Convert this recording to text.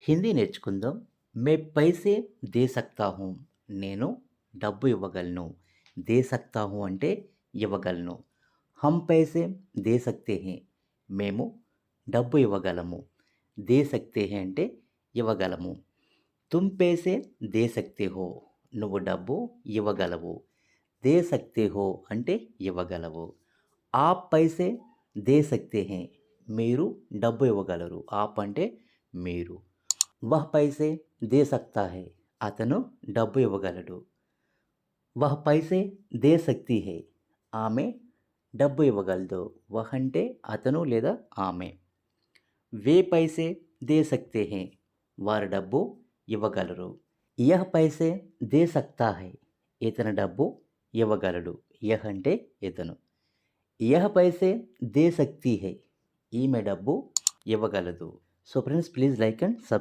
హిందీ నేర్చుకుందాం. మే పైసే దే సక్తా హూँ. నేను డబ్బు ఇవ్వగలను. దే సక్తా హూँ అంటే ఇవ్వగలను. హమ్ పైసే దే సక్తే హై. మేము డబ్బు ఇవ్వగలము. దే సక్తే హై అంటే ఇవ్వగలము. తుమ్ పైసే దే సక్తే హో. నువ్వు డబ్బు ఇవ్వగలవు. దే సక్తే హో అంటే ఇవ్వగలవు. ఆప్ పైసే దే సక్తే హై. మీరు డబ్బు ఇవ్వగలరు. ఆప్ అంటే మీరు. వహ్ పైసే దే సక్తా హై. అతను డబ్బు ఇవ్వగలడు. వహ్ పైసే దే సక్తీ హై. ఆమె డబ్బు ఇవ్వగలదు. వహ్ అంటే అతను లేదా ఆమె. వే పైసే దే సక్తే హై. వారు డబ్బు ఇవ్వగలరు. యహ్ పైసే దే సక్తా హై. ఇతను డబ్బు ఇవ్వగలడు. యహ్ అంటే ఇతను. యహ్ పైసే దే సక్తీ హై. ఈమె డబ్బు ఇవ్వగలదు. So friends, please like and subscribe.